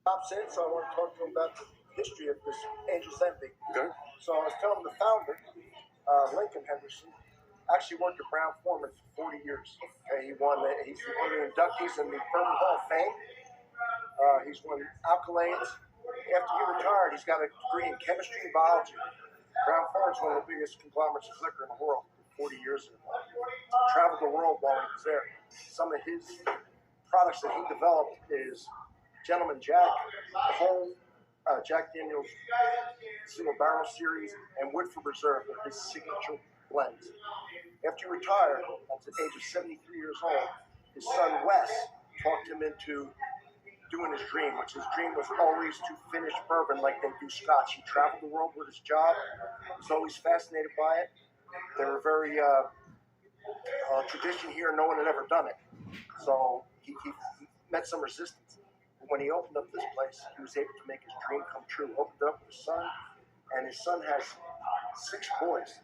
Pops in, so I want to talk to him about the history of this Angel's Envy. Okay. So I was telling him the founder, Lincoln Henderson, actually worked at Brown Forman for 40 years. Okay, he's one of the inductees in the Bourbon Hall of Fame. He's won accolades. After he retired, he's got a degree in chemistry and biology. Brown Forman's one of the biggest conglomerates of liquor in the world. 40 years ago. Traveled the world while he was there. Some of his products that he developed is Gentleman Jack, Home, Jack Daniel's Single Barrel Series, and Woodford Reserve, his signature blends. After he retired, at the age of 73 years old, his son Wes talked him into doing his dream, which his dream was always to finish bourbon like they do scotch. He traveled the world with his job. He was always fascinated by it. They were very tradition here. No one had ever done it. So he met some resistance. When he opened up this place, he was able to make his dream come true. Opened up with his son, and his son has 6 boys.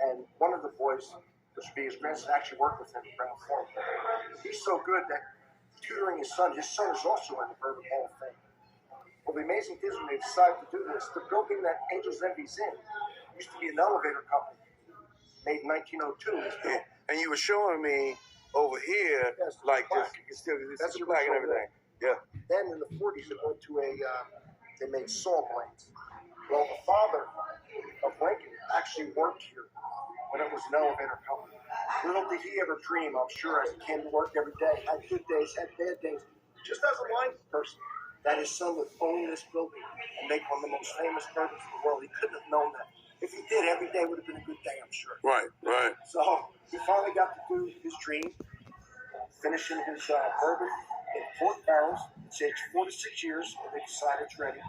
And one of the boys, which would be his grandson, actually worked with him at Brown Forman. He's so good that tutoring his son is also in the Bourbon Hall of Fame. Well, the amazing thing is when they decided to do this, the building that Angel's Envy's in used to be an elevator company, made in 1902. Yeah. And you were showing me over here, yes, like this, it's still black and everything. Yeah. Then in the 40s, it went to they made saw blades. Well, the father of Lincoln actually worked here when it was an elevator company. Little did he ever dream, I'm sure, as he came to work every day, had good days, had bad days, just as a wine person, that his son would own this building and make one of the most famous bourbons in the world. He couldn't have known that. If he did, every day would have been a good day, I'm sure. Right. So he finally got to do his dream, finishing his bourbon in port barrels. It's aged 4 to 6 years when they decide it's ready,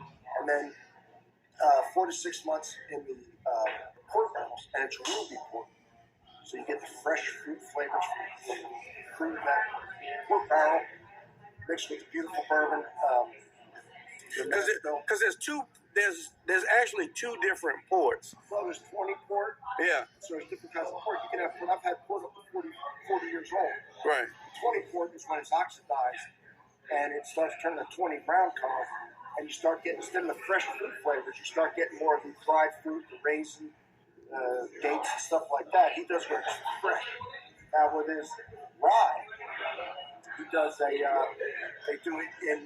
and then 4 to 6 months in the port barrels, and it's ruby port. So you get the fresh fruit flavors from the fruit of that port barrel mixed with the beautiful bourbon. Because there's actually 2 different ports. Well, there's 20 port. Yeah. So there's different kinds of port. You can have. I've had port up to 40 years old. Right. 20 port is when it's oxidized and it starts turning a 20 brown color, and you start getting, instead of the fresh fruit flavors, you start getting more of the dried fruit, the raisin, dates and stuff like that. He does where it's fresh. Now with his rye, he does they do it in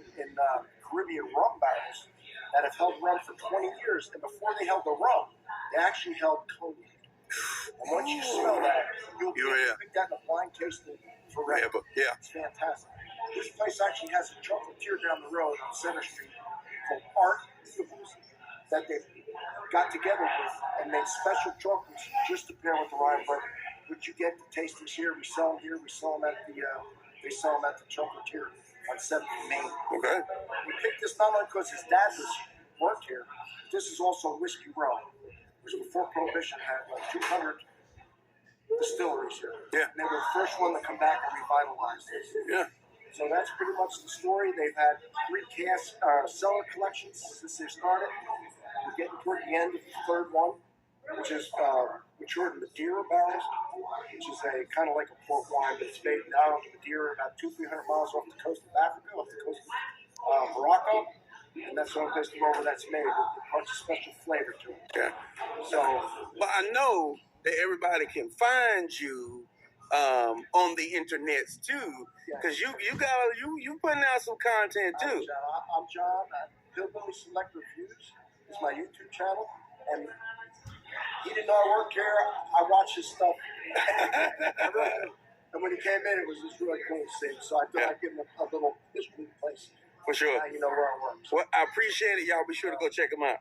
Caribbean rum barrels that have held rum for 20 years, and before they held the rum, they actually held cognac. And once you smell that, you'll drink that in a blind tasting forever. Yeah. It's fantastic. This place actually has a chocolatier down the road on Center Street called Art Eatables that they got together with and made special chocolates just to pair with the rye bourbon. Which you get the tastings here. We sell them here. We sell them at the chocolatier on 7th and Main. Okay. We picked this not only because his dad worked here. This is also Whiskey Row, which before Prohibition had like 200 distilleries here. Yeah. And they were the first one to come back and revitalize this. Yeah. So that's pretty much the story. They've had 3 cellar collections since they started. We're getting toward the end of the 3rd one, which is matured in Madeira barrels, which is a kind of like a port wine, but it's made out of Madeira, about 200-300 miles off the coast of Africa, off the coast of Morocco, and that's the only place in the world where that's made. It has a special flavor to it. Yeah. So, but I know that everybody can find you on the internets too, because you putting out some content too. I'm John. Hillbilly Select Reviews is my YouTube channel, and he didn't know I worked here. I watched his stuff. And when he came in, it was just really cool to see. So I thought I'd give him a little history place. For sure. Now you know where I work. Well, I appreciate it. Y'all be sure to go check him out.